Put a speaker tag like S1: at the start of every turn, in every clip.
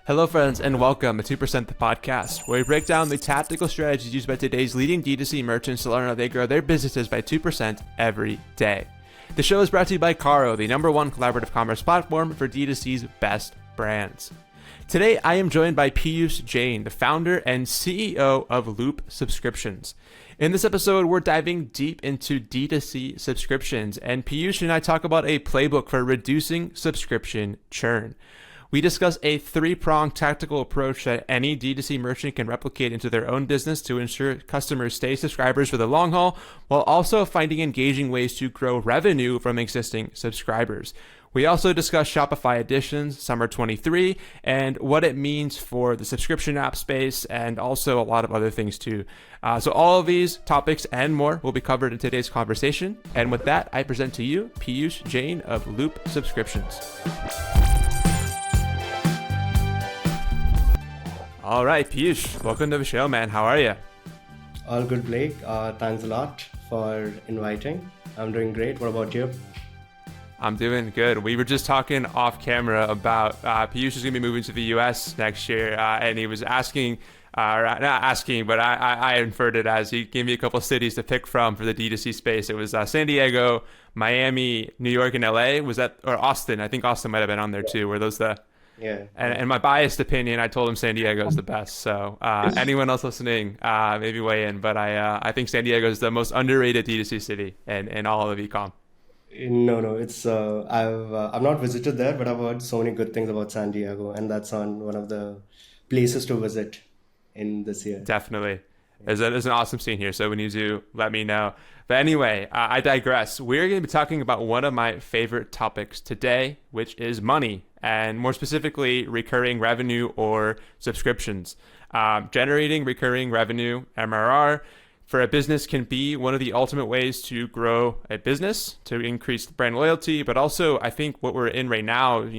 S1: Hello, friends, and welcome to 2% the podcast, where we break down the tactical strategies used by today's leading D2C merchants to learn how they grow their businesses by 2% every day. The show is brought to you by Caro, the #1 collaborative commerce platform for D2C's best brands. Today, I am joined by Piyush Jain, the founder and CEO of Loop Subscriptions. In this episode, we're diving deep into D2C subscriptions, and Piyush and I talk about a playbook for reducing subscription churn. We discuss a 3-pronged tactical approach that any D2C merchant can replicate into their own business to ensure customers stay subscribers for the long haul, while also finding engaging ways to grow revenue from existing subscribers. We also discuss Shopify Editions Summer 23 and what it means for the subscription app space, and also a lot of other things too. So all of these topics and more will be covered in today's conversation. And with that, I present to you Piyush Jain of Loop Subscriptions. All right, Piyush, welcome to the show, man. How are you?
S2: All good, Blake. Thanks a lot for inviting. I'm doing great. What about you?
S1: I'm doing good. We were just talking off camera about Piyush is going to be moving to the US next year, and he was asking, not asking, but I inferred it as he gave me a couple of cities to pick from for the D2C space. It was San Diego, Miami, New York, and LA. Was that, or Austin? I think Austin might have been on there too. Were those the...
S2: Yeah.
S1: And my biased opinion, I told him San Diego is the best. So anyone else listening, maybe weigh in. But I think San Diego is the most underrated D2C city in all of e-com.
S2: No, it's I've not visited there, but I've heard so many good things about San Diego, and that's on one of the places to visit in this year.
S1: Definitely. There's an awesome scene here, so when you do, let me know. But anyway, I digress. We're going to be talking about one of my favorite topics today, which is money, and more specifically, recurring revenue or subscriptions. Generating recurring revenue, MRR, for a business can be one of the ultimate ways to grow a business, to increase brand loyalty, but also I think what we're in right now,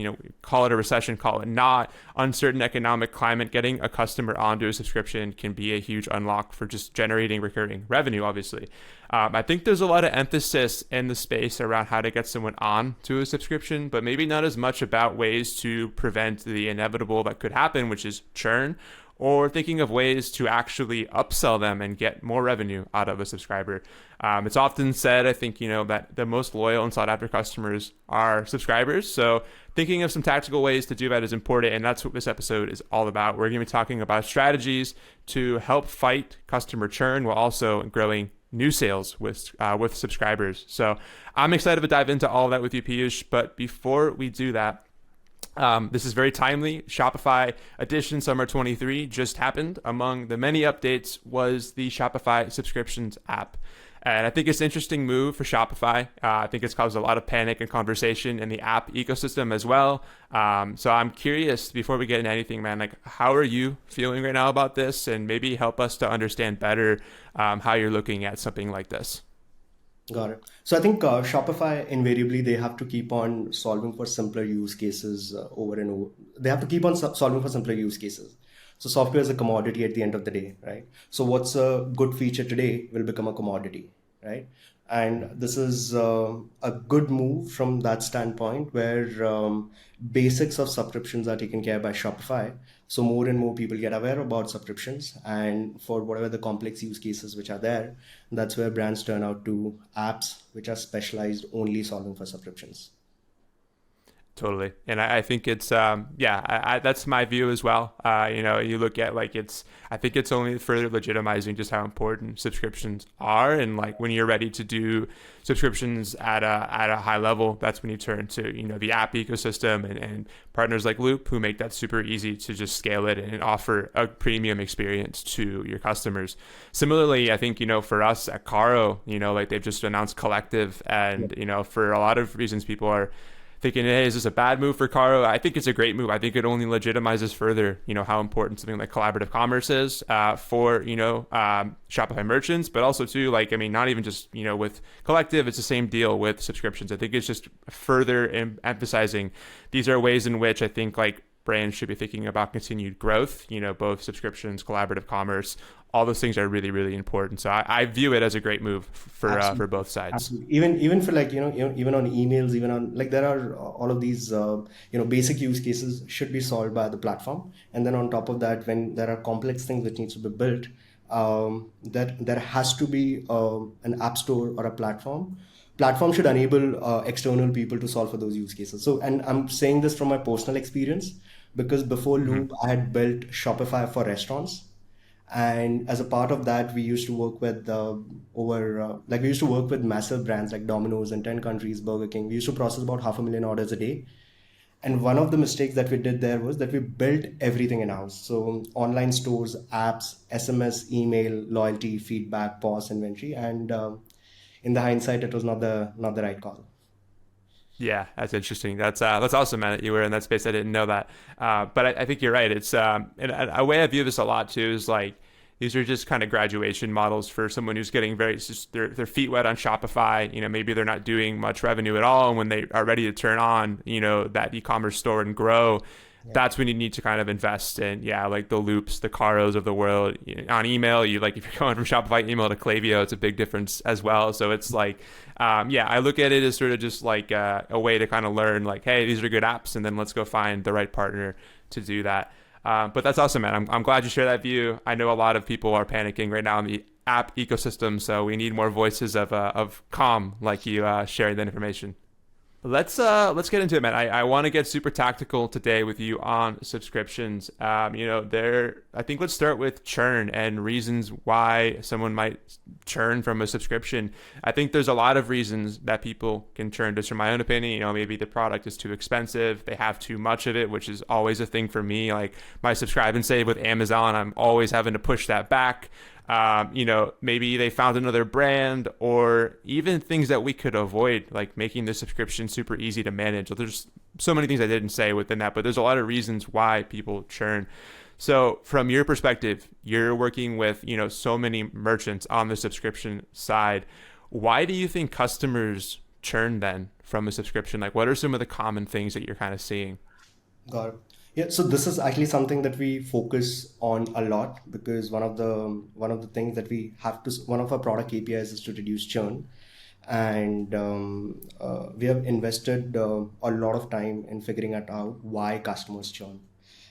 S1: call it a recession, call it not, uncertain economic climate, getting a customer onto a subscription can be a huge unlock for just generating recurring revenue, obviously. I think there's a lot of emphasis in the space around how to get someone on to a subscription, but maybe not as much about ways to prevent the inevitable that could happen, which is churn, or thinking of ways to actually upsell them and get more revenue out of a subscriber. It's often said, I think, that the most loyal and sought after customers are subscribers. So thinking of some tactical ways to do that is important. And that's what this episode is all about. We're going to be talking about strategies to help fight customer churn while also growing new sales with subscribers. So I'm excited to dive into all of that with you, Piyush. But before we do that, this is very timely. Shopify Edition Summer 23 just happened. Among the many updates was the Shopify Subscriptions app. And I think it's an interesting move for Shopify. I think it's caused a lot of panic and conversation in the app ecosystem as well. So I'm curious, before we get into anything, man, how are you feeling right now about this? And maybe help us to understand better how you're looking at something like this.
S2: Got it. So I think Shopify, invariably, they have to keep on solving for simpler use cases over and over. They have to keep on solving for simpler use cases. So software is a commodity at the end of the day, right? So what's a good feature today will become a commodity, right? And this is a good move from that standpoint, where basics of subscriptions are taken care by Shopify. So more and more people get aware about subscriptions, and for whatever the complex use cases which are there, that's where brands turn out to apps which are specialized only solving for subscriptions.
S1: Totally. And I think it's, that's my view as well. You look at I think it's only further legitimizing just how important subscriptions are. And when you're ready to do subscriptions at a high level, that's when you turn to, the app ecosystem and partners like Loop, who make that super easy to just scale it and offer a premium experience to your customers. Similarly, I think, for us at Caro, they've just announced Collective, and, for a lot of reasons people are thinking, hey, is this a bad move for Caro? I think it's a great move. I think it only legitimizes further, how important something like collaborative commerce is for, Shopify merchants, but also too, not even just, with Collective, it's the same deal with subscriptions. I think it's just further emphasizing these are ways in which I think brands should be thinking about continued growth. Both subscriptions, collaborative commerce, all those things are really, really important. So I view it as a great move for
S2: Absolutely.
S1: both sides.
S2: Absolutely. Even for like, even on emails, even on like there are all of these, basic use cases should be solved by the platform. And then on top of that, when there are complex things that needs to be built, that there has to be an app store or a platform should enable external people to solve for those use cases. So, and I'm saying this from my personal experience because before
S1: Mm-hmm.
S2: Loop, I had built Shopify for restaurants. And as a part of that, we used to work with we used to work with massive brands like Domino's in 10 countries, Burger King. We used to process about 500,000 orders a day. And one of the mistakes that we did there was that we built everything in-house. So online stores, apps, SMS, email, loyalty, feedback, POS, inventory. And in the hindsight, it was not the right call.
S1: Yeah, that's interesting. That's awesome, man, that you were in that space. I didn't know that, but I think you're right. It's and a way I view this a lot too is like these are just kind of graduation models for someone who's getting just their feet wet on Shopify. Maybe they're not doing much revenue at all, and when they are ready to turn on, that e-commerce store and grow,
S2: Yeah.
S1: that's when you need to kind of invest in, yeah, like the Loops, the Caros of the world. On email, you like if you're going from Shopify email to Klaviyo, it's a big difference as well. So it's like, yeah, I look at it as sort of just like a way to kind of learn, like, hey, these are good apps, and then let's go find the right partner to do that. But that's awesome, man. I'm glad you share that view. I know a lot of people are panicking right now in the app ecosystem, so we need more voices of calm like you sharing that information. Let's get into it, man. I want to get super tactical today with you on subscriptions. I think let's start with churn and reasons why someone might churn from a subscription. I think there's a lot of reasons that people can churn. Just from my own opinion, maybe the product is too expensive, they have too much of it, which is always a thing for me. Like my subscribe and save with Amazon, I'm always having to push that back. Maybe they found another brand, or even things that we could avoid, like making the subscription super easy to manage. There's so many things I didn't say within that, but there's a lot of reasons why people churn. So from your perspective, you're working with, so many merchants on the subscription side. Why do you think customers churn then from a subscription? Like what are some of the common things that you're kind of seeing?
S2: Got it. Yeah, so this is actually something that we focus on a lot because one of the things that we have to one of our product KPIs is to reduce churn, and we have invested a lot of time in figuring out why customers churn.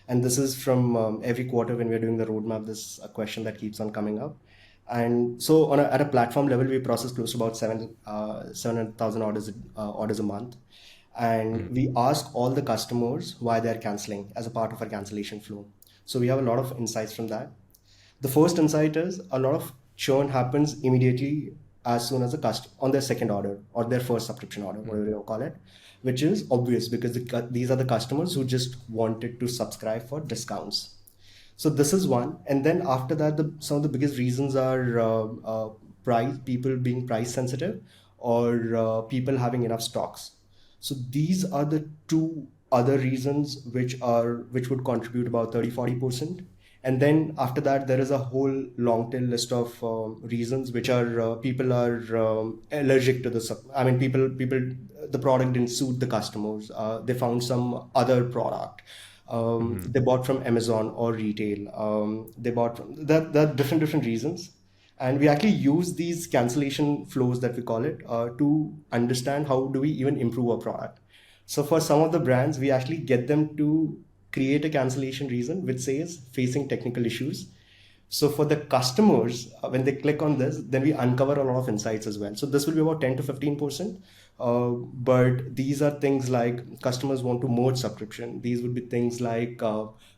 S2: And this is from every quarter when we're doing the roadmap. This is a question that keeps on coming up. And so at a platform level, we process close to about 700,000 orders a month. And we ask all the customers why they're canceling as a part of our cancellation flow. So we have a lot of insights from that. The first insight is a lot of churn happens immediately as soon as on their second order or their first subscription order, whatever you call it, which is obvious because these are the customers who just wanted to subscribe for discounts. So this is one, and then after that, some of the biggest reasons are people being price sensitive, or people having enough stocks. So these are the two other reasons which would contribute about 30-40%. And then after that, there is a whole long tail list of reasons which are people are allergic to I mean, people, the product didn't suit the customers. They found some other product.
S1: Mm-hmm.
S2: They bought from Amazon or retail. They bought from that different reasons. And we actually use these cancellation flows that we call it to understand how do we even improve our product. So for some of the brands, we actually get them to create a cancellation reason which says facing technical issues. So for the customers, when they click on this, then we uncover a lot of insights as well. So this will be about 10 to 15%. But these are things like customers want to merge subscription. These would be things like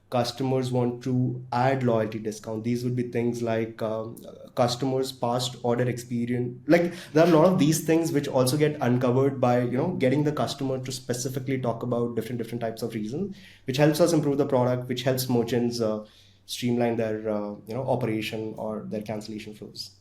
S2: customers want to add loyalty discount. These would be things like customers past order experience. Like there are a lot of these things which also get uncovered by getting the customer to specifically talk about different types of reasons, which helps us improve the product, which helps merchants streamline their operation or their cancellation flows.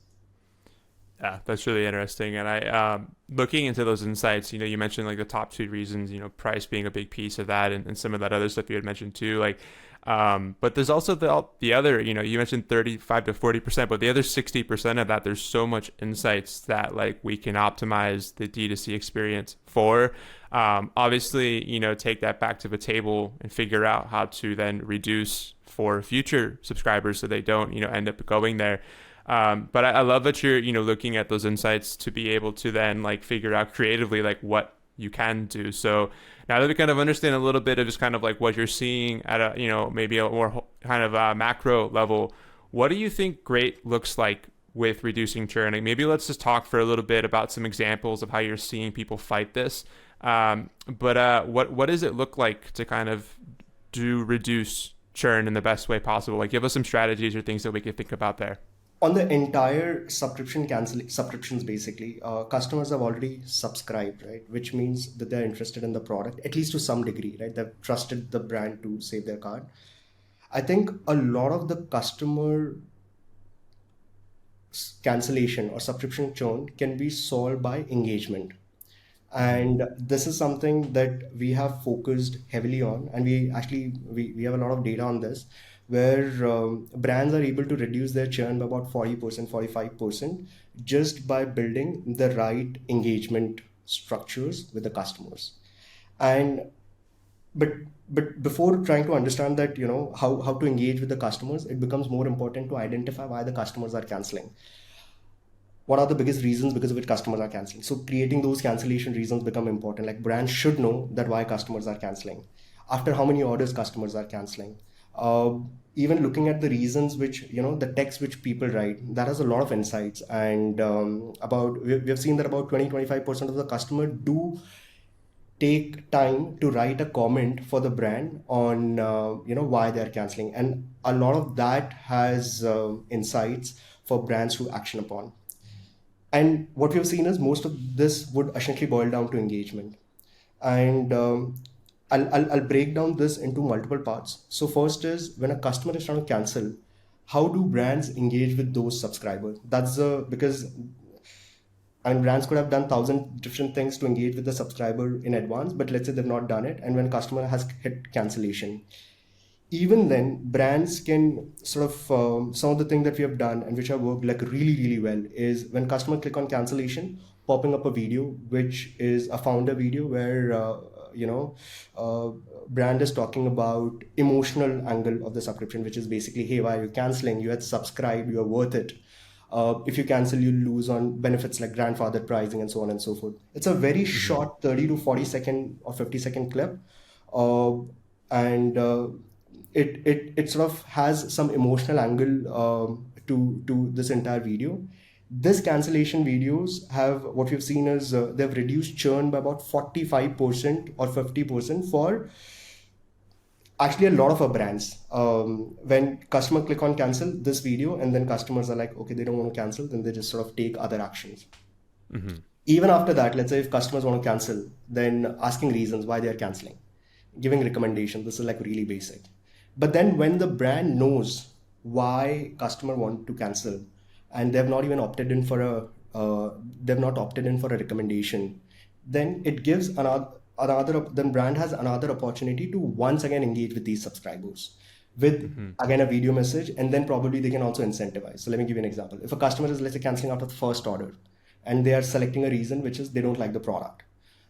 S1: Yeah, that's really interesting. And I, looking into those insights, you mentioned like the top two reasons, price being a big piece of that, and some of that other stuff you had mentioned too. Like, but there's also the other, you mentioned 35 to 40%, but the other 60% of that, there's so much insights that like we can optimize the D2C experience for. Obviously, take that back to the table and figure out how to then reduce for future subscribers so they don't, end up going there. But I love that you're, looking at those insights to be able to then like figure out creatively like what you can do. So now that we kind of understand a little bit of just kind of like what you're seeing at a, maybe a more kind of a macro level, what do you think great looks like with reducing churn? Like maybe let's just talk for a little bit about some examples of how you're seeing people fight this. But what does it look like to kind of do reduce churn in the best way possible? Like give us some strategies or things that we could think about there.
S2: On the entire subscriptions, basically, customers have already subscribed, right? Which means that they're interested in the product, at least to some degree, right? They've trusted the brand to save their card. I think a lot of the customer cancellation or subscription churn can be solved by engagement. And this is something that we have focused heavily on, and we have a lot of data on this, where brands are able to reduce their churn by about 40%, 45%, just by building the right engagement structures with the customers. And but before trying to understand that, how to engage with the customers, it becomes more important to identify why the customers are canceling. What are the biggest reasons because of which customers are canceling? So creating those cancellation reasons become important. Like brands should know that why customers are canceling, after how many orders customers are canceling. Even looking at the reasons which, the text which people write, that has a lot of insights. And we have seen that about 20-25% of the customer do take time to write a comment for the brand on why they're canceling, and a lot of that has insights for brands to action upon. And what we've seen is most of this would essentially boil down to engagement. And I'll break down this into multiple parts. So first is, when a customer is trying to cancel, how do brands engage with those subscribers? Because brands could have done 1,000 different things to engage with the subscriber in advance, but let's say they've not done it, and when customer has hit cancellation, even then brands can sort of some of the things that we have done and which have worked like really really well is, when customer click on cancellation, popping up a video which is a founder video where brand is talking about emotional angle of the subscription, which is basically, hey, why are you canceling? You had subscribed, you are worth it. If you cancel, you lose on benefits like grandfather pricing and so on and so forth. It's a very short 30 to 40 second or 50-second clip. And it sort of has some emotional angle to this entire video. This cancellation videos have, what we've seen is, they've reduced churn by about 45% or 50% for actually a lot of our brands. When customer click on cancel this video, and then customers are like, okay, they don't want to cancel, then they just sort of take other actions. Even after that, let's say if customers want to cancel, then asking reasons why they're canceling, giving recommendations, this is like really basic. But then when the brand knows why customer want to cancel, and they've not even opted in for a recommendation, then it gives then brand has another opportunity to once again engage with these subscribers with again a video message, and then probably they can also incentivize. So let me give you an example. If a customer is, let's say, canceling after the first order, and they are selecting a reason which is they don't like the product,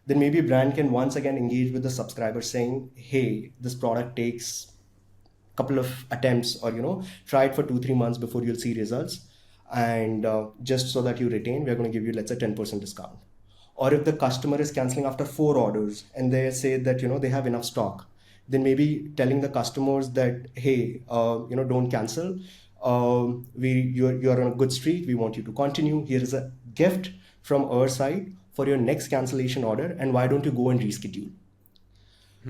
S2: then maybe brand can once again engage with the subscriber saying, hey, this product takes a couple of attempts, or try it for 2-3 months before you'll see results, and just so that you retain, we're going to give you, let's say, 10% discount. Or if the customer is canceling after 4 orders and they say that they have enough stock, then maybe telling the customers that, hey, don't cancel, you're on a good streak, we want you to continue, here is a gift from our side for your next cancellation order, and why don't you go and reschedule.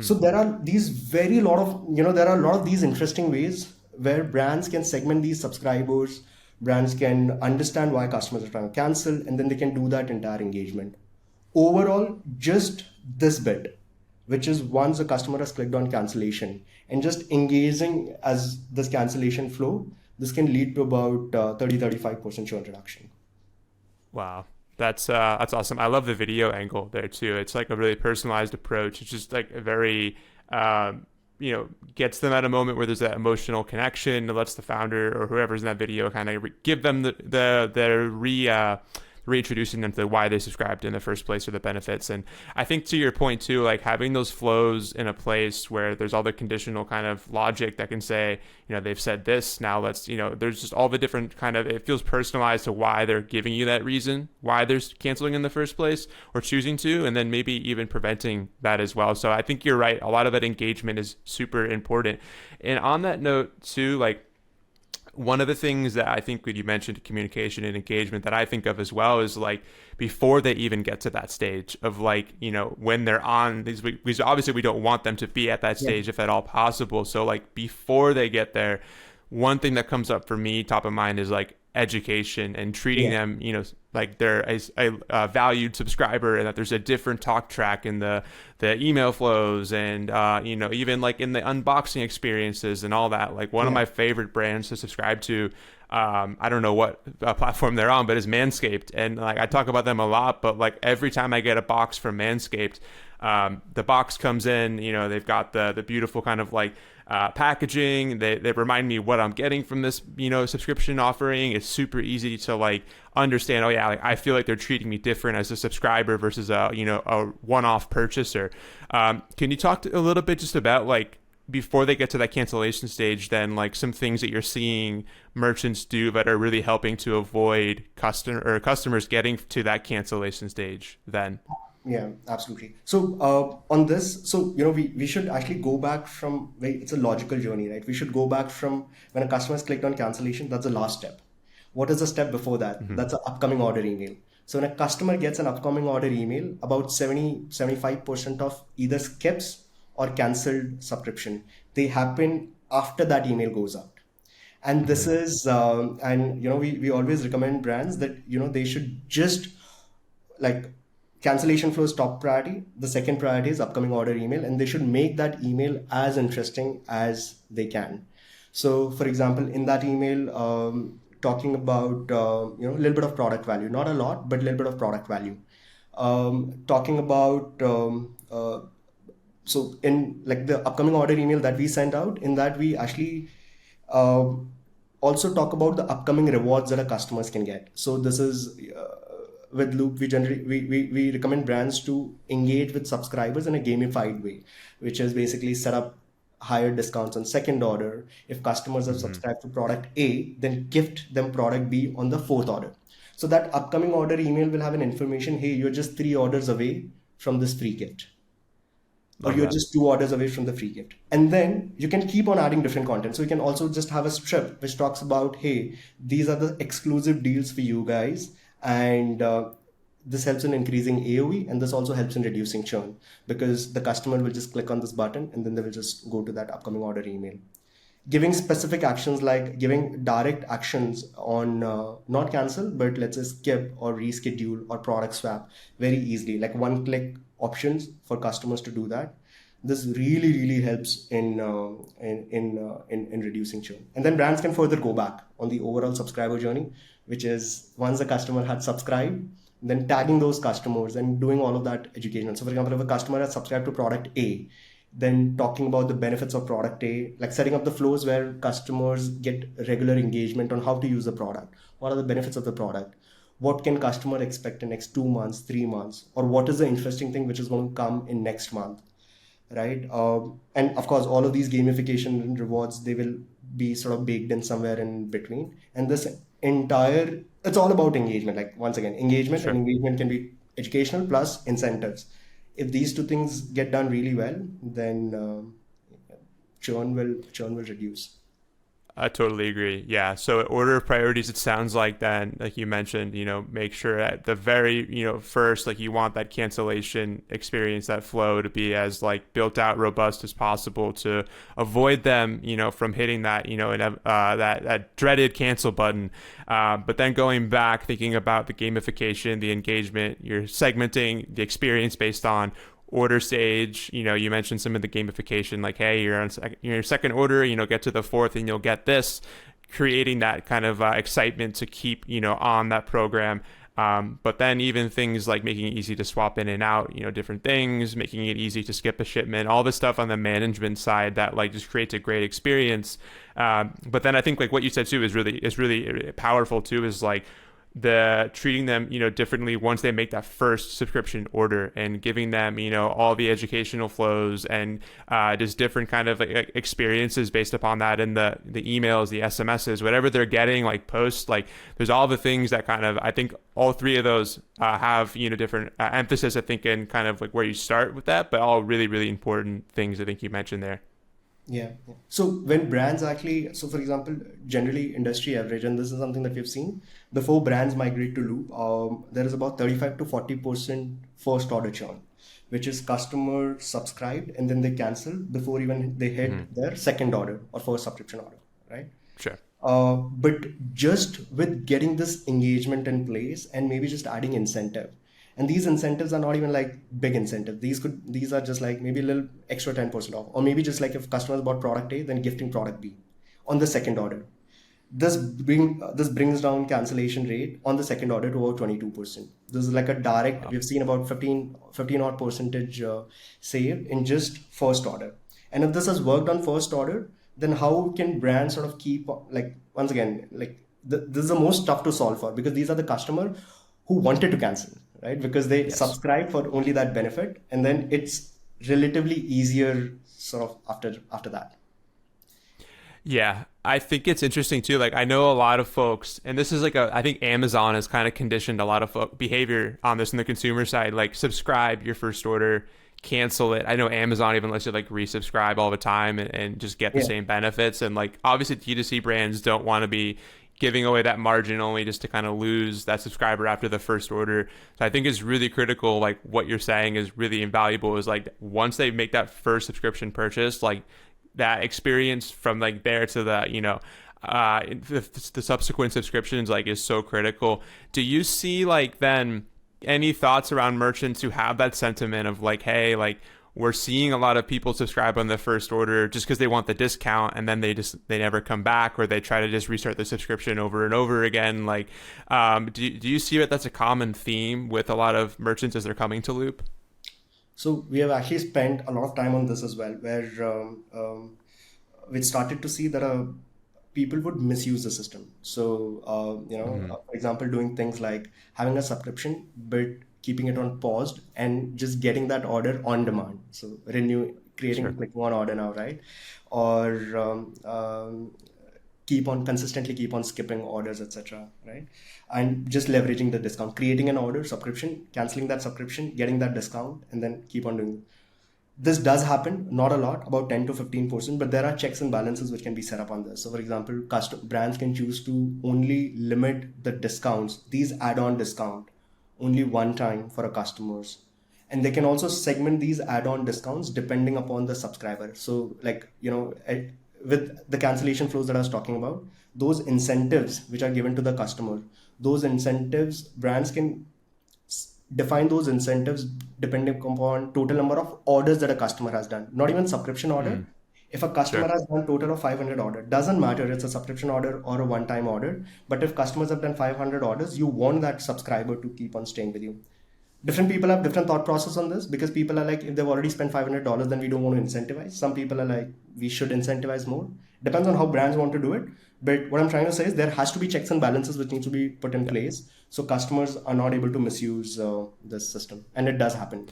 S2: So there are a lot of these interesting ways where brands can segment these subscribers, brands can understand why customers are trying to cancel, and then they can do that entire engagement. Overall, just this bit, which is once a customer has clicked on cancellation and just engaging as this cancellation flow, this can lead to about 30-35% churn reduction.
S1: Wow. That's awesome. I love the video angle there too. It's like a really personalized approach. It's just like a very gets them at a moment where there's that emotional connection. It lets the founder or whoever's in that video kind of give them reintroducing them to why they subscribed in the first place or the benefits. And I think to your point too, like having those flows in a place where there's all the conditional kind of logic that can say, they've said this, now let's, there's just all the different kind of, it feels personalized to why they're giving you that reason, why they're canceling in the first place or choosing to, and then maybe even preventing that as well. So I think you're right. A lot of that engagement is super important. And on that note too, like, one of the things that I think when you mentioned communication and engagement that I think of as well is like before they even get to that stage of like, when they're on these, because obviously we don't want them to be at that stage if at all possible. So like before they get there, one thing that comes up for me top of mind is like education and treating them, like they're a valued subscriber and that there's a different talk track in the email flows and, even like in the unboxing experiences and all that. Like one of my favorite brands to subscribe to, I don't know what platform they're on, but is Manscaped. And like, I talk about them a lot, but like every time I get a box from Manscaped, the box comes in, they've got the beautiful kind of like, packaging. They remind me what I'm getting from this, subscription offering. It's super easy to like understand. Oh yeah, like I feel like they're treating me different as a subscriber versus a one-off purchaser. Can you talk a little bit just about like before they get to that cancellation stage, then like some things that you're seeing merchants do that are really helping to avoid customers getting to that cancellation stage then?
S2: Yeah, absolutely. So on this, so we should actually go back from it's a logical journey, right? We should go back from when a customer has clicked on cancellation, that's the last step. What is the step before that? That's an upcoming order email. So when a customer gets an upcoming order email, about 75% of either skips or cancelled subscription, they happen after that email goes out. And this is, we always recommend brands that, they should just like cancellation flow is top priority. The second priority is upcoming order email, and they should make that email as interesting as they can. So, for example, in that email, talking about a little bit of product value, not a lot, but a little bit of product value. Talking about so in like the upcoming order email that we send out, in that we actually uh, also talk about the upcoming rewards that our customers can get. So this is with Loop, we recommend brands to engage with subscribers in a gamified way, which is basically set up higher discounts on second order. If customers have subscribed to product A, then gift them product B on the fourth order. So that upcoming order email will have an information, hey, you're just 3 orders away from this free gift. Or you're just 2 orders away from the free gift. And then you can keep on adding different content. So you can also just have a strip which talks about, hey, these are the exclusive deals for you guys. And this helps in increasing AOE, and this also helps in reducing churn because the customer will just click on this button and then they will just go to that upcoming order email. Giving specific actions like giving direct actions on not cancel, but let's say skip or reschedule or product swap very easily, like one-click options for customers to do that. This really helps in reducing churn. And then brands can further go back on the overall subscriber journey, which is once the customer had subscribed, then tagging those customers and doing all of that education. So for example, if a customer has subscribed to product A, then talking about the benefits of product A, like setting up the flows where customers get regular engagement on how to use the product. What are the benefits of the product? What can customer expect in next 2 months, 3 months? Or what is the interesting thing which is going to come in next month? Right? And of course, all of these gamification and rewards, they will be sort of baked in somewhere in between. And this it's all about engagement. Like once again, engagement and engagement can be educational plus incentives. If these two things get done really well, then churn will reduce.
S1: I totally agree. Yeah. So order of priorities, it sounds like then, like you mentioned, make sure at the very, first, like you want that cancellation experience, that flow to be as like built out, robust as possible to avoid them, from hitting that, that dreaded cancel button. But then going back, thinking about the gamification, the engagement, you're segmenting the experience based on order stage. You mentioned some of the gamification, like, hey, you're on your second order, get to the fourth and you'll get this, creating that kind of excitement to keep, on that program. But then even things like making it easy to swap in and out, different things, making it easy to skip a shipment, all this stuff on the management side that like just creates a great experience. But then I think like what you said too is really powerful too, is like the treating them differently once they make that first subscription order, and giving them all the educational flows and just different kind of like experiences based upon that, and the emails, the SMSs, whatever they're getting, like posts, like there's all the things that kind of, I think all three of those have different emphasis, I think, in kind of like where you start with that, but all really really important things I think you mentioned there.
S2: Yeah. So when brands actually, so for example, generally industry average, and this is something that we've seen before brands migrate to Loop, there is about 35 to 40% first order churn, which is customer subscribed and then they cancel before even they hit their second order or first subscription order, right?
S1: Sure.
S2: But just with getting this engagement in place and maybe just adding incentive, and these incentives are not even like big incentive. These are just like maybe a little extra 10% off, or maybe just like if customers bought product A, then gifting product B on the second order. This brings down cancellation rate on the second order to about 22%. This is like a direct. We've seen about 15 odd percentage save in just first order. And if this has worked on first order, then how can brands sort of keep, like, once again, like this is the most tough to solve for, because these are the customer who wanted to cancel, right? Because they
S1: Yes.
S2: subscribe for only that benefit, and then it's relatively easier sort of after that.
S1: Yeah, I think it's interesting too. Like, I know a lot of folks, and this is like I think Amazon has kind of conditioned a lot of behavior on this in the consumer side. Like, subscribe your first order, cancel it. I know Amazon even lets you like resubscribe all the time, and just get the
S2: Yeah.
S1: same benefits. And like, obviously, D2C brands don't want to be giving away that margin only just to kind of lose that subscriber after the first order. So I think it's really critical. Like, what you're saying is really invaluable. Is like once they make that first subscription purchase, like that experience from like there to the the subsequent subscriptions like is so critical. Do you see like then any thoughts around merchants who have that sentiment of like, hey, like we're seeing a lot of people subscribe on the first order just because they want the discount, and then they never come back, or they try to just restart the subscription over and over again? Like, do you see that that's a common theme with a lot of merchants as they're coming to Loop?
S2: So we have actually spent a lot of time on this as well, where we started to see that people would misuse the system. So, for example, doing things like having a subscription, but keeping it on paused and just getting that order on demand. So
S1: Sure.
S2: clicking on order now, right? Or consistently keep on skipping orders, etc., right? And just leveraging the discount, creating an order subscription, canceling that subscription, getting that discount, and then keep on doing. This does happen, not a lot, about 10 to 15%, but there are checks and balances which can be set up on this. So for example, brands can choose to only limit the discounts, these add-on discount, only one time for a customers. And they can also segment these add-on discounts depending upon the subscriber. So like, with the cancellation flows that I was talking about, those incentives which are given to the customer, those incentives, brands can define those incentives depending upon total number of orders that a customer has done, not even subscription order.
S1: Mm,
S2: If a customer
S1: sure.
S2: has done total of 500 order, doesn't matter, it's a subscription order or a one-time order. But if customers have done 500 orders, you want that subscriber to keep on staying with you. Different people have different thought process on this, because people are like, if they've already spent $500, then we don't want to incentivize. Some people are like, we should incentivize more. Depends on how brands want to do it. But what I'm trying to say is there has to be checks and balances which need to be put in place, so customers are not able to misuse this system, and it does happen.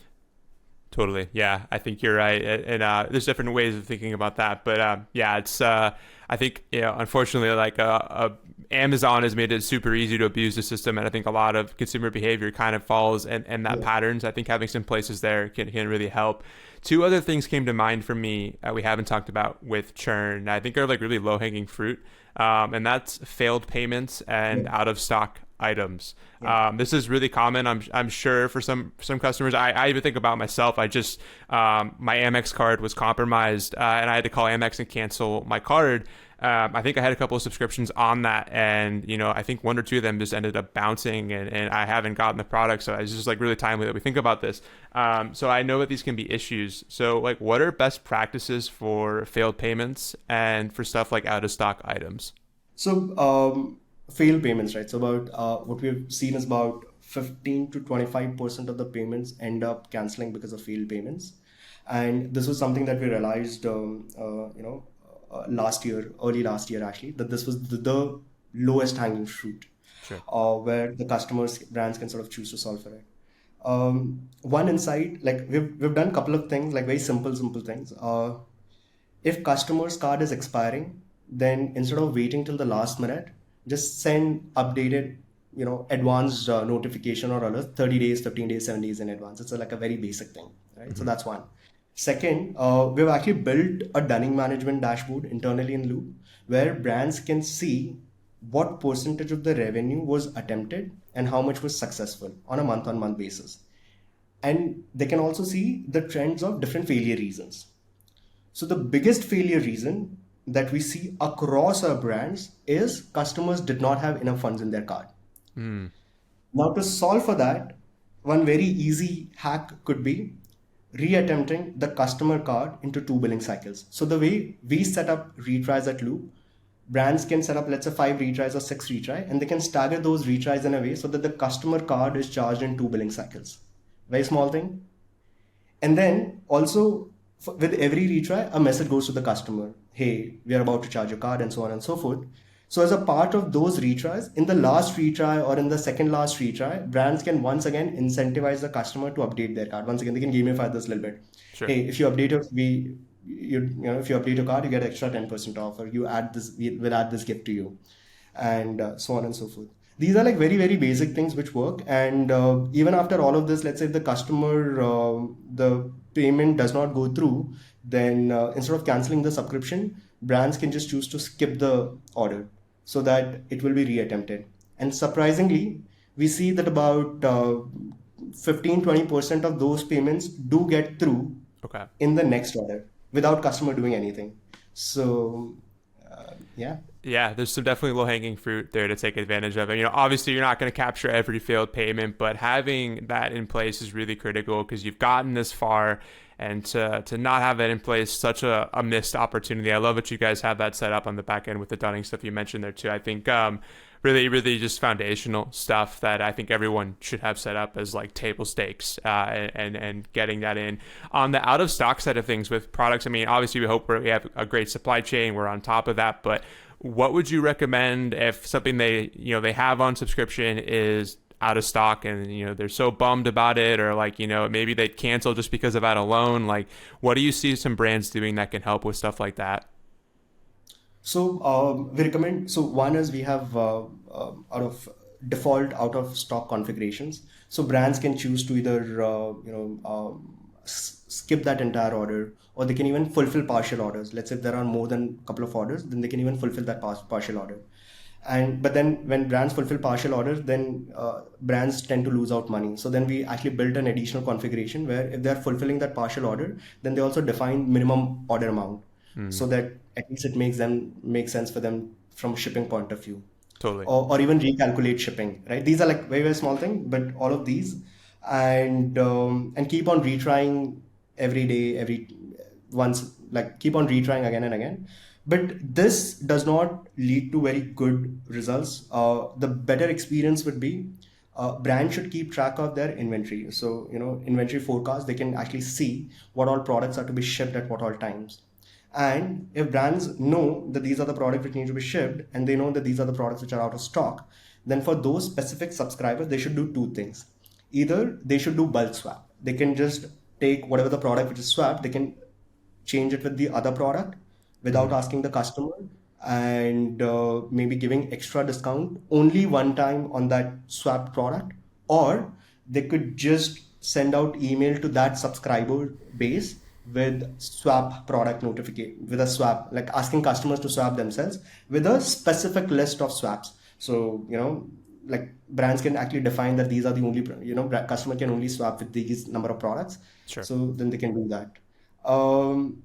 S1: Totally. Yeah, I think you're right. And there's different ways of thinking about that. But yeah, it's, I think, unfortunately, like Amazon has made it super easy to abuse the system. And I think a lot of consumer behavior kind of falls in that
S2: Yeah.
S1: patterns. I think having some places there can really help. Two other things came to mind for me we haven't talked about with churn. I think are like really low hanging fruit. And that's failed payments and
S2: Yeah.
S1: out of stock items.
S2: Yeah.
S1: This is really common. I'm sure for some customers. I even think about myself. I just my Amex card was compromised, and I had to call Amex and cancel my card. I think I had a couple of subscriptions on that, and I think one or two of them just ended up bouncing, and I haven't gotten the product. So it's just like really timely that we think about this. So I know that these can be issues. So like, what are best practices for failed payments and for stuff like out of stock items?
S2: So failed payments, right? So about what we've seen is about 15 to 25% of the payments end up canceling because of failed payments. And this was something that we realized, early last year actually, that this was the lowest hanging fruit,
S1: Sure.
S2: where the customers, brands can sort of choose to solve for it. One insight, like we've done a couple of things, like very simple things. If customer's card is expiring, then instead of waiting till the last minute, just send updated, advanced notification or alert 30 days, 15 days, 7 days in advance. It's like a very basic thing, right? So
S1: Mm-hmm.
S2: that's one. Second, we've actually built a dunning management dashboard internally in Loop where brands can see what percentage of the revenue was attempted and how much was successful on a month-on-month basis. And they can also see the trends of different failure reasons. So the biggest failure reason that we see across our brands is customers did not have enough funds in their card.
S1: Mm.
S2: Now, to solve for that, one very easy hack could be reattempting the customer card into 2 billing cycles. So the way we set up retries at Loop, brands can set up, let's say, 5 retries or 6 retry, and they can stagger those retries in a way so that the customer card is charged in 2 billing cycles. Very small thing. And then also with every retry, a message goes to the customer, hey, we are about to charge your card and so on and so forth. So as a part of those retries, in the last retry or in the second last retry, brands can once again incentivize the customer to update their card. Once again, they can gamify this a little bit.
S1: Sure.
S2: Hey, if you update if you update your card, you get extra 10% off, or you add this, we'll add this gift to you, and so on and so forth. These are like very basic things which work. And even after all of this, let's say if the customer, the payment does not go through, then instead of canceling the subscription, brands can just choose to skip the order so that it will be reattempted. And surprisingly, we see that about 15-20% of those payments do get through
S1: Okay.
S2: in the next order without customer doing anything. So yeah.
S1: Yeah, there's some definitely low-hanging fruit there to take advantage of. And, obviously you're not going to capture every failed payment, but having that in place is really critical because you've gotten this far, and to not have that in place, such a missed opportunity. I love that you guys have that set up on the back end with the dunning stuff you mentioned there too. I think really just foundational stuff that I think everyone should have set up as like table stakes, and getting that in. On the out of stock side of things with products, I mean, obviously we hope we have a great supply chain, we're on top of that, but what would you recommend if something they have on subscription is out of stock, and they're so bummed about it, or like maybe they'd cancel just because of that alone? Like, what do you see some brands doing that can help with stuff like that?
S2: So we recommend. So one is we have out of default out of stock configurations. So brands can choose to either skip that entire order, or they can even fulfill partial orders. Let's say if there are more than a couple of orders, then they can even fulfill that partial order. And but then when brands fulfill partial orders, then brands tend to lose out money. So then we actually built an additional configuration where if they are fulfilling that partial order, then they also define minimum order amount,
S1: Mm,
S2: so that at least it make sense for them from shipping point of view,
S1: totally.
S2: or even recalculate shipping, right? These are like very small thing, but all of these, and keep on retrying every day, every once, like keep on retrying again and again. But this does not lead to very good results. The better experience would be, brand should keep track of their inventory. So, inventory forecast, they can actually see what all products are to be shipped at what all times. And if brands know that these are the products which need to be shipped, and they know that these are the products which are out of stock, then for those specific subscribers, they should do two things. Either they should do bulk swap. They can just take whatever the product which is swapped, they can change it with the other product without
S1: Mm,
S2: asking the customer, and maybe giving extra discount only one time on that swapped product. Or they could just send out email to that subscriber base with swap product notification, with a swap, like asking customers to swap themselves with a specific list of swaps. So like brands can actually define that these are the only, customer can only swap with these number of products.
S1: sure.
S2: So then they can do that. um,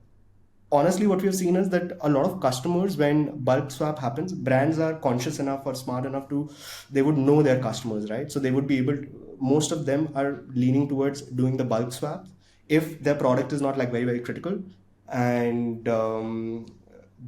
S2: Honestly, what we have seen is that a lot of customers, when bulk swap happens, brands are conscious enough or smart enough to, they would know their customers, right? So they would be able to, most of them are leaning towards doing the bulk swap if their product is not like very critical. And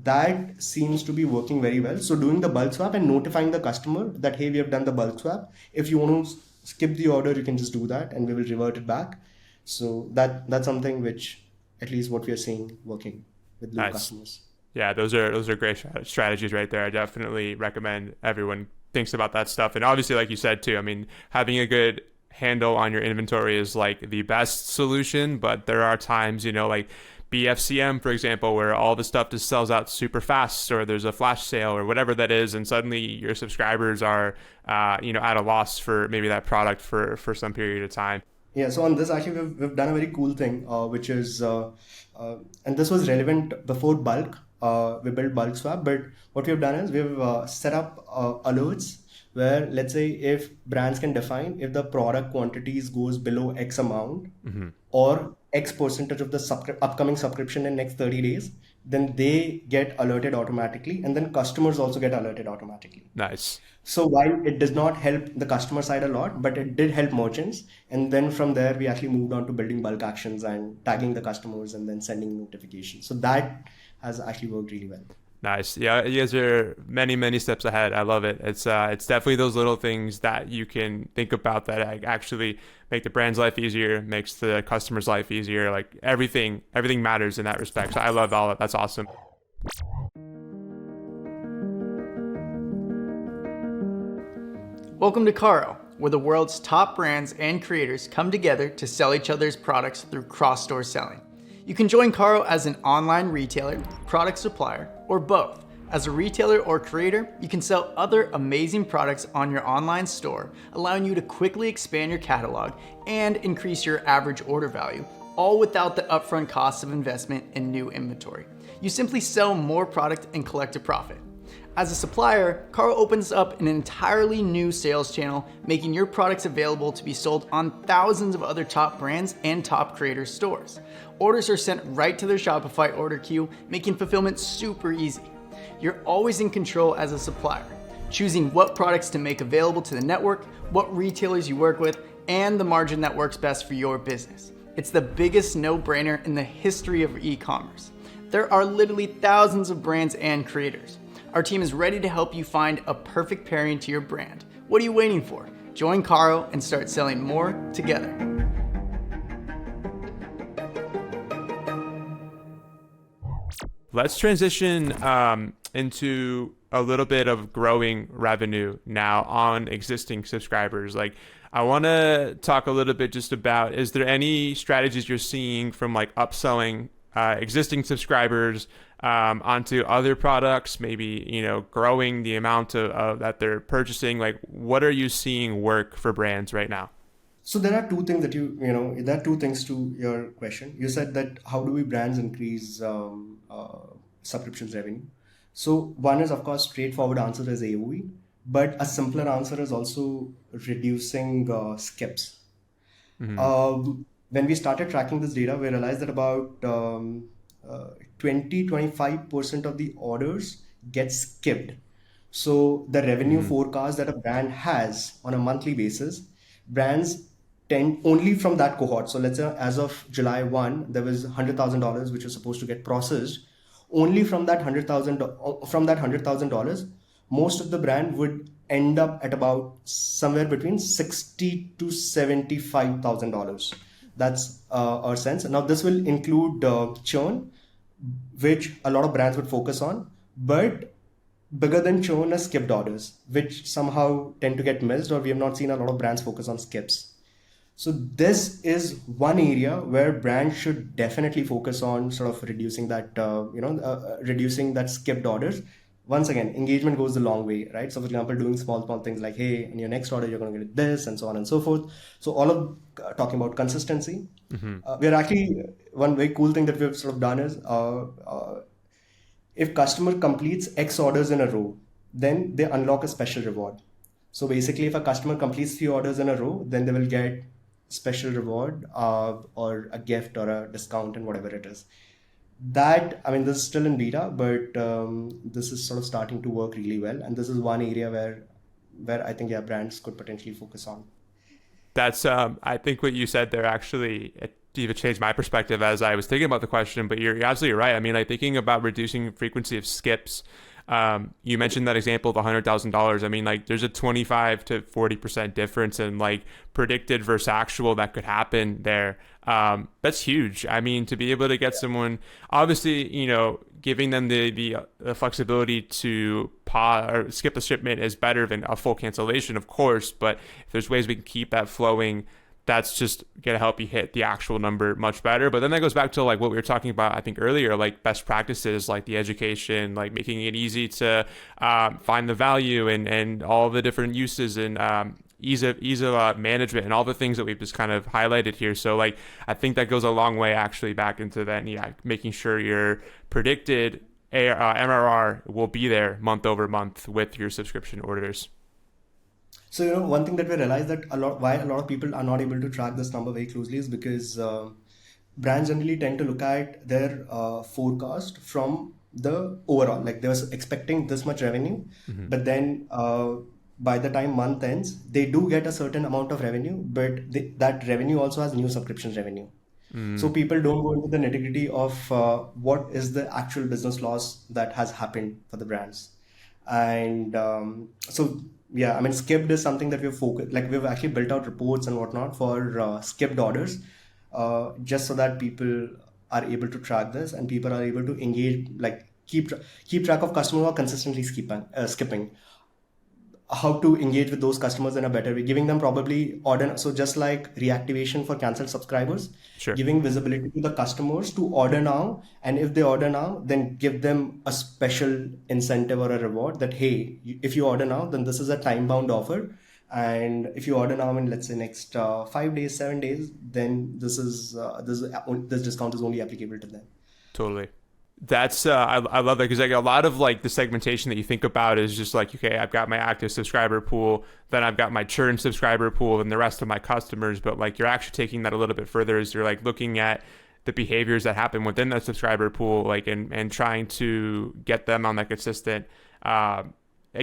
S2: that seems to be working very well. So doing the bulk swap and notifying the customer that, hey, we have done the bulk swap. If you want to skip the order, you can just do that and we will revert it back. So that's something which at least what we are seeing working with new
S1: Nice.
S2: customers.
S1: Yeah, those are great strategies right there. I definitely recommend everyone thinks about that stuff. And obviously, like you said too, I mean, having a good handle on your inventory is like the best solution. But there are times, like BFCM, for example, where all the stuff just sells out super fast, or there's a flash sale or whatever that is, and suddenly your subscribers are, at a loss for maybe that product for some period of time.
S2: Yeah, so on this actually we've done a very cool thing, which is, and this was relevant before bulk. We built bulk swap, but what we've done is we've set up alerts where, let's say, if brands can define if the product quantities goes below X amount or X percentage of the upcoming subscription in next 30 days, then they get alerted automatically, and then customers also get alerted automatically.
S1: Nice.
S2: So while it does not help the customer side a lot, but it did help merchants. And then from there, we actually moved on to building bulk actions and tagging the customers and then sending notifications. So that has actually worked really well.
S1: Nice. Yeah, you guys are many, many steps ahead. I love it. It's definitely those little things that you can think about that actually make the brand's life easier, makes the customer's life easier. Like everything matters in that respect. So I love all that. That's awesome.
S3: Welcome to Caro, where the world's top brands and creators come together to sell each other's products through cross-store selling. You can join Caro as an online retailer, product supplier, or both. As a retailer or creator, you can sell other amazing products on your online store, allowing you to quickly expand your catalog and increase your average order value, all without the upfront costs of investment in new inventory. You simply sell more product and collect a profit. As a supplier, Caro opens up an entirely new sales channel, making your products available to be sold on thousands of other top brands and top creators' stores. Orders are sent right to their Shopify order queue, making fulfillment super easy. You're always in control as a supplier, choosing what products to make available to the network, what retailers you work with, and the margin that works best for your business. It's the biggest no-brainer in the history of e-commerce. There are literally thousands of brands and creators. Our team is ready to help you find a perfect pairing to your brand. What are you waiting for? Join Caro and start selling more together.
S1: Let's transition into a little bit of growing revenue now on existing subscribers. Like, I want to talk a little bit just about, is there any strategies you're seeing from like upselling existing subscribers onto other products, maybe, growing the amount of that they're purchasing? Like, what are you seeing work for brands right now?
S2: So there are two things that there are two things to your question. You said that how do we brands increase subscriptions revenue? So one is, of course, straightforward answer is AOV, but a simpler answer is also reducing skips. When we started tracking this data, we realized that about 20-25% of the orders get skipped. So the revenue forecast that a brand has on a monthly basis, brands tend only from that cohort. So let's say as of July 1, there was $100,000 which was supposed to get processed. Only from that $100,000, most of the brand would end up at about somewhere between $60,000 to $75,000. That's our sense. Now this will include churn, which a lot of brands would focus on, but bigger than churn are skipped orders, which somehow tend to get missed, or we have not seen a lot of brands focus on skips. So this is one area where brands should definitely focus on sort of reducing that, reducing that skipped orders. Once again, engagement goes a long way, right? So for example, doing small things like, hey, in your next order, you're going to get this and so on and so forth. So all of talking about consistency, we are actually, one very cool thing that we've sort of done is if customer completes X orders in a row, then they unlock a special reward. So basically, if a customer completes 3 orders in a row, then they will get special reward or a gift or a discount and whatever it is. That, I mean, this is still in beta, but this is sort of starting to work really well. And this is one area where I think, brands could potentially focus on.
S1: That's, I think what you said there actually, it even changed my perspective as I was thinking about the question, but you're absolutely right. I mean, like thinking about reducing frequency of skips, You mentioned that example of $100,000. I mean, like there's a 25 to 40% difference in like predicted versus actual that could happen there. That's huge. I mean, to be able to get someone, obviously, giving them the flexibility to pause or skip the shipment is better than a full cancellation, of course. But if there's ways we can keep that flowing, that's just going to help you hit the actual number much better. But then that goes back to like what we were talking about, I think earlier, like best practices, like the education, like making it easy to find the value and all the different uses and ease of management and all the things that we've just kind of highlighted here. So like, I think that goes a long way actually back into that. Yeah, making sure your predicted MRR will be there month over month with your subscription orders.
S2: So, one thing that we realized that why a lot of people are not able to track this number very closely is because brands generally tend to look at their forecast from the overall, like they were expecting this much revenue, but then by the time month ends, they do get a certain amount of revenue, but that revenue also has new subscriptions revenue. So people don't go into the nitty-gritty of what is the actual business loss that has happened for the brands. And so, yeah, I mean, skipped is something that we've focused, like we've actually built out reports and whatnot for skipped orders, just so that people are able to track this and people are able to engage, like keep track of customers who are consistently skipping. How to engage with those customers in a better way, giving them probably order. So just like reactivation for canceled subscribers,
S1: Sure.
S2: giving visibility to the customers to order now. And if they order now, then give them a special incentive or a reward that, hey, if you order now, then this is a time bound offer. And if you order now in, let's say, next 5 days, 7 days, then this discount is only applicable to them.
S1: Totally. That's I love that, because like a lot of like the segmentation that you think about is just like, okay, I've got my active subscriber pool, then I've got my churn subscriber pool and the rest of my customers. But like you're actually taking that a little bit further as you're like looking at the behaviors that happen within that subscriber pool, like and trying to get them on that consistent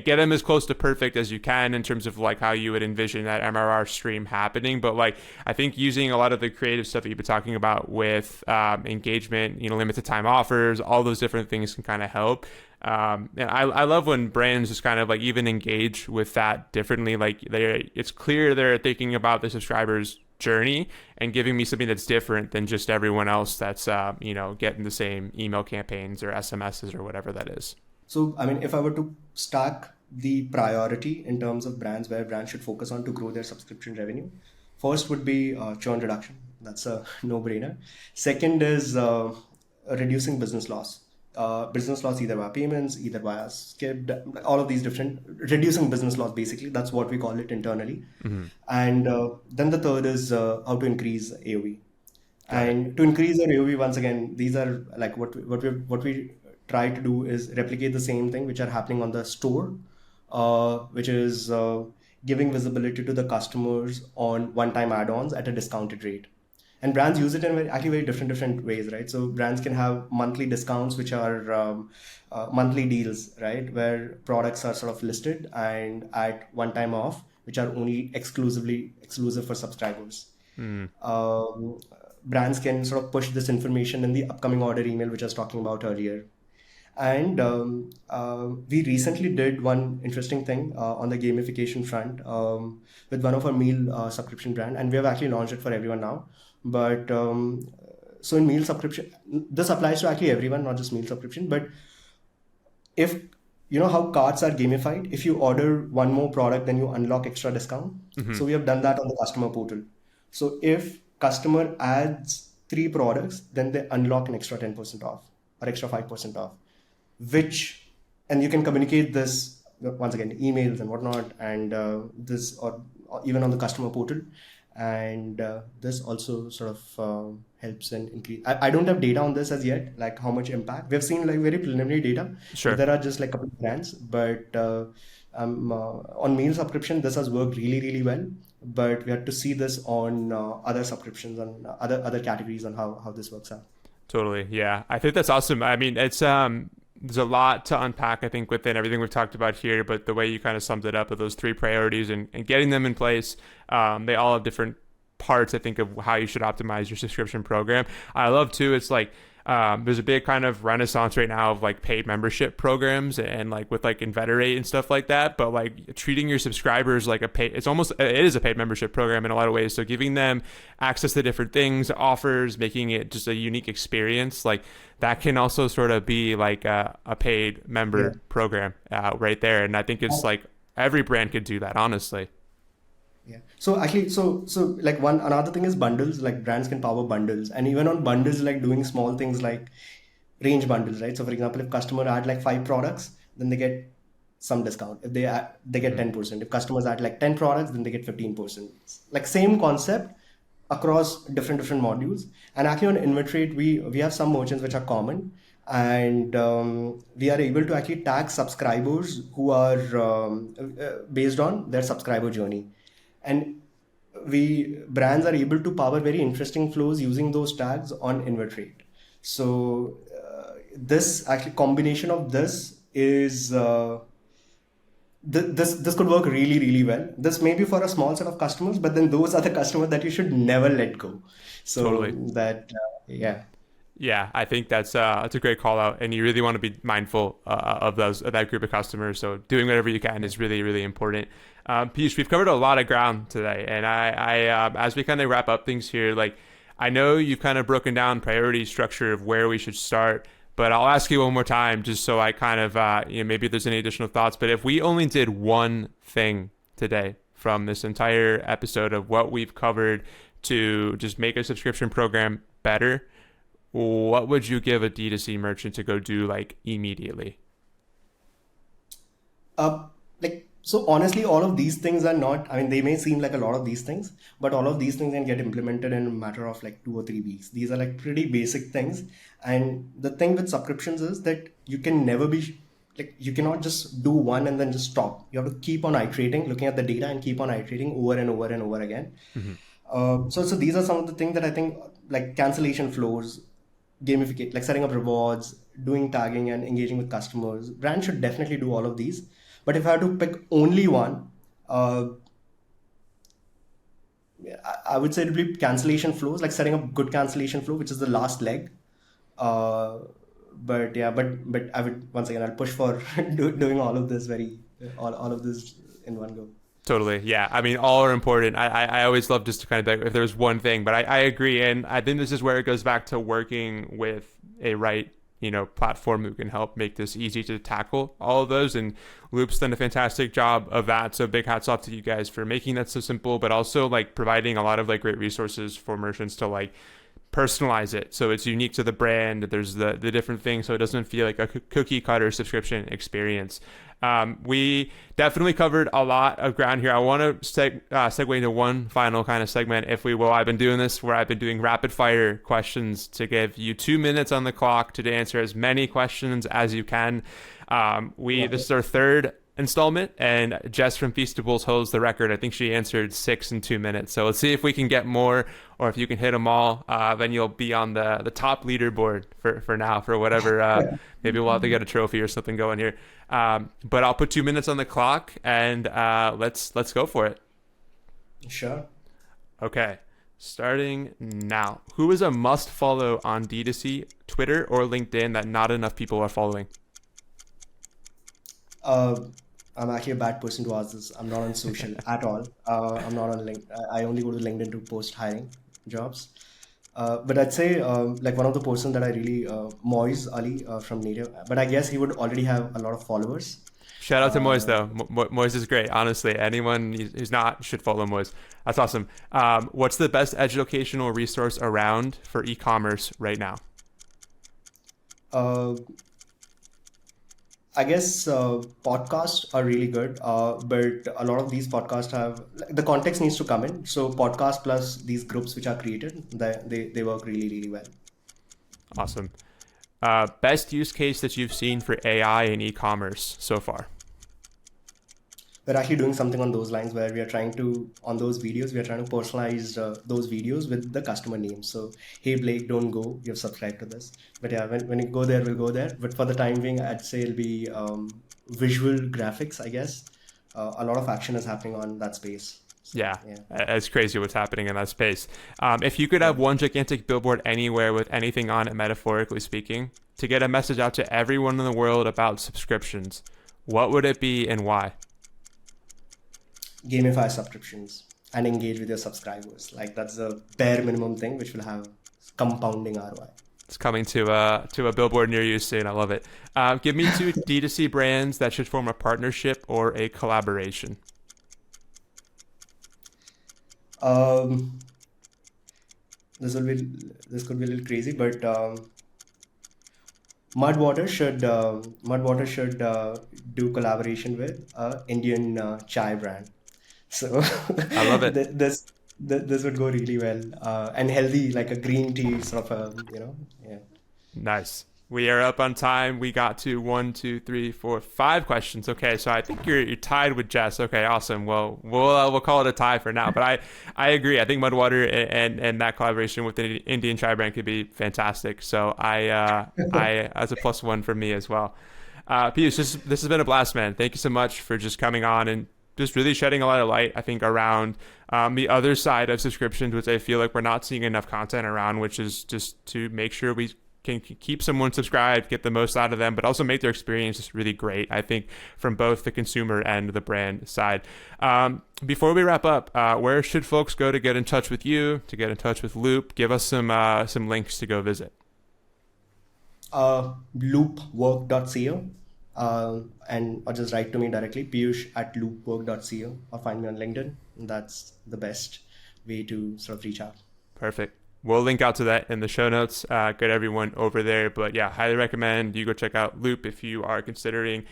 S1: get them as close to perfect as you can in terms of like how you would envision that MRR stream happening. But like, I think using a lot of the creative stuff that you've been talking about with engagement, limited time offers, all those different things can kind of help. And I love when brands just kind of like even engage with that differently. Like it's clear they're thinking about the subscribers journey and giving me something that's different than just everyone else that's getting the same email campaigns or SMSs or whatever that is.
S2: So, I mean, if I were to stack the priority in terms of brands where brands should focus on to grow their subscription revenue, first would be churn reduction. That's a no-brainer. Second is reducing business loss. Business loss either via payments, either via skipped, all of these different, reducing business loss basically. That's what we call it internally. And then the third is how to increase AOV. And to increase our AOV, once again, these are like what we try to do is replicate the same thing which are happening on the store, which is giving visibility to the customers on one-time add-ons at a discounted rate. And brands use it in very different ways, right? So brands can have monthly discounts, which are monthly deals, right? Where products are sort of listed and at one-time off, which are only exclusive for subscribers. Brands can sort of push this information in the upcoming order email, which I was talking about earlier. And we recently did one interesting thing on the gamification front with one of our meal subscription brand, and we have actually launched it for everyone now. But so in meal subscription, this applies to actually everyone, not just meal subscription. But if you know how carts are gamified, if you order one more product, then you unlock extra discount. So we have done that on the customer portal. So if customer adds 3 products, then they unlock an extra 10% off or extra 5% off. And you can communicate this once again, emails and whatnot, and this or even on the customer portal. And this also sort of helps in increase. I don't have data on this as yet, like how much impact. We've seen like very preliminary data.
S1: Sure.
S2: There are just like a couple of brands, but on meal subscription, this has worked really, really well. But we have to see this on other subscriptions and other categories on how this works out.
S1: Totally. Yeah. I think that's awesome. I mean, it's there's a lot to unpack, I think, within everything we've talked about here, but the way you kind of summed it up with those 3 priorities and getting them in place, they all have different parts, I think, of how you should optimize your subscription program. I love too, it's like, There's a big kind of renaissance right now of like paid membership programs and like with like Inveterate and stuff like that. But like treating your subscribers like it is a paid membership program in a lot of ways. So giving them access to different things, offers, making it just a unique experience, like that can also sort of be like a paid member program right there. And I think it's like every brand could do that, honestly.
S2: Yeah. So actually, so like another thing is bundles. Like brands can power bundles, and even on bundles, like doing small things like range bundles, right? So for example, if customer add like 5 products, then they get some discount. If they get 10%. If customers add like 10 products, then they get 15%. Like same concept across different modules. And actually on Inventrate, we have some merchants which are common, and we are able to actually tag subscribers who are based on their subscriber journey. And we brands are able to power very interesting flows using those tags on Inventrate. So this actually combination of this is this could work really well. This may be for a small set of customers, but then those are the customers that you should never let go. So
S1: Totally.
S2: that yeah.
S1: Yeah, I think that's a great call out, and you really want to be mindful of that group of customers. So doing whatever you can is really important. Piyush, we've covered a lot of ground today, and I as we kind of wrap up things here, like I know you've kind of broken down priority structure of where we should start, but I'll ask you one more time just so I kind of maybe there's any additional thoughts. But if we only did one thing today from this entire episode of what we've covered to just make a subscription program better, what would you give a D2C merchant to go do like immediately?
S2: Like so honestly, all of these things are not, I mean, they may seem like a lot of these things, but all of these things can get implemented in a matter of like 2 or 3 weeks. These are like pretty basic things. And the thing with subscriptions is that you can never be like, you cannot just do one and then just stop. You have to keep on iterating, looking at the data and keep on iterating over and over and over again. So these are some of the things that I think, like cancellation flows, gamificate, like setting up rewards, doing tagging and engaging with customers. Brands should definitely do all of these. But if I had to pick only one, I would say it would be cancellation flows, like setting up good cancellation flow, which is the last leg. Uh, but yeah, but I would, once again, I'll push for doing all of this in one go.
S1: Totally. Yeah. I mean, all are important. I always love just to kind of, if there's one thing, but I agree. And I think this is where it goes back to working with a right, platform who can help make this easy to tackle all of those. And Loop's done a fantastic job of that. So big hats off to you guys for making that so simple, but also like providing a lot of like great resources for merchants to like personalize it so it's unique to the brand. There's the different things, so it doesn't feel like a cookie cutter subscription experience. We definitely covered a lot of ground here. I want to segue into one final kind of segment, if we will. I've been doing this where I've been doing rapid fire questions to give you 2 minutes on the clock to answer as many questions as you can. This is our third installment, and Jess from Feastables holds the record. I think she answered 6 in 2 minutes. So let's see if we can get more, or if you can hit them all. Then you'll be on the top leaderboard for now, for whatever. Maybe we'll have to get a trophy or something going here. But I'll put 2 minutes on the clock, and let's go for it.
S2: Sure.
S1: Okay, starting now. Who is a must follow on D2C, Twitter or LinkedIn that not enough people are following?
S2: I'm actually a bad person to ask this. I'm not on social at all. I'm not on LinkedIn. I only go to LinkedIn to post hiring jobs. But I'd say like one of the person that I really, Moise Ali from Native, but I guess he would already have a lot of followers.
S1: Shout out to Moise
S2: Uh,
S1: though. Moise is great. Honestly, anyone who's not should follow Moise. That's awesome. What's the best educational resource around for e-commerce right now?
S2: uh, I guess podcasts are really good, but a lot of these podcasts have like, the context needs to come in. So podcast plus these groups which are created, they work really well.
S1: Awesome. Best use case that you've seen for AI in e-commerce so far?
S2: We're actually doing something on those lines where we are trying to, on those videos, we are trying to personalize those videos with the customer name. So, hey Blake, don't go, you've subscribed to this. But yeah, when you go there, we'll go there. But for the time being, I'd say it'll be visual graphics, I guess. A lot of action is happening on that space. So,
S1: Yeah, it's crazy what's happening in that space. If you could have one gigantic billboard anywhere with anything on it, metaphorically speaking, to get a message out to everyone in the world about subscriptions, what would it be and why?
S2: Gamify subscriptions and engage with your subscribers. Like that's the bare minimum thing which will have compounding ROI.
S1: It's coming to a billboard near you soon. I love it. Give me two D2C brands that should form a partnership or a collaboration.
S2: This could be a little crazy, but Mudwater should do collaboration with Indian chai brand. So
S1: I love it.
S2: This would go really well, and healthy, like a green tea sort of yeah.
S1: Nice. We are up on time. We got to 1, 2, 3, 4, 5 questions. Okay, so I think you're tied with Jess. Okay, awesome. Well, we'll call it a tie for now. But I agree. I think Mudwater and that collaboration with the Indian chai brand could be fantastic. So I as a +1 for me as well. Piyush, this has been a blast, man. Thank you so much for just coming on and just really shedding a lot of light, I think, around the other side of subscriptions, which I feel like we're not seeing enough content around, which is just to make sure we can keep someone subscribed, get the most out of them, but also make their experience just really great, I think, from both the consumer and the brand side. Before we wrap up, where should folks go to get in touch with you, to get in touch with Loop? Give us some links to go visit.
S2: Loopwork.co, and or just write to me directly, Piyush@loopwork.co, or find me on LinkedIn. That's the best way to sort of reach out.
S1: Perfect. We'll link out to that in the show notes. Get everyone over there. But yeah, highly recommend you go check out Loop if you are considering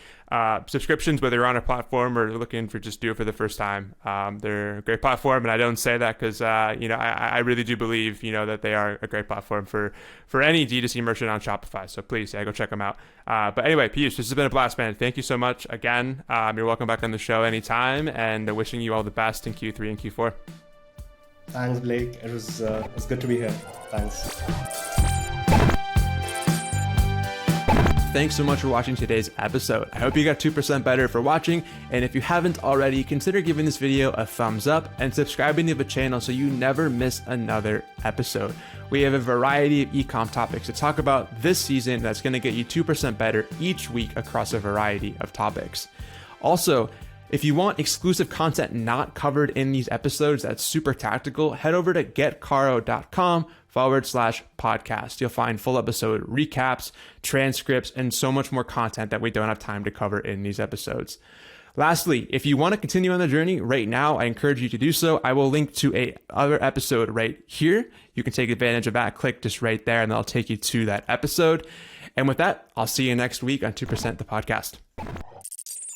S1: subscriptions, whether you're on a platform or looking for just do it for the first time. They're a great platform, and I don't say that because I really do believe that they are a great platform for any D2C merchant on Shopify. So please, go check them out. But anyway, Piyush, this has been a blast, man. Thank you so much again. You're welcome back on the show anytime, and wishing you all the best in Q3 and Q4.
S2: Thanks, Blake. It was good to be here. Thanks.
S1: Thanks so much for watching today's episode. I hope you got 2% better for watching. And if you haven't already, consider giving this video a thumbs up and subscribing to the channel so you never miss another episode. We have a variety of e-com topics to talk about this season that's going to get you 2% better each week across a variety of topics. Also, if you want exclusive content not covered in these episodes that's super tactical, head over to getcaro.com/podcast. You'll find full episode recaps, transcripts, and so much more content that we don't have time to cover in these episodes. Lastly, if you want to continue on the journey right now, I encourage you to do so. I will link to a other episode right here. You can take advantage of that. Click just right there, and that'll take you to that episode. And with that, I'll see you next week on 2% the podcast.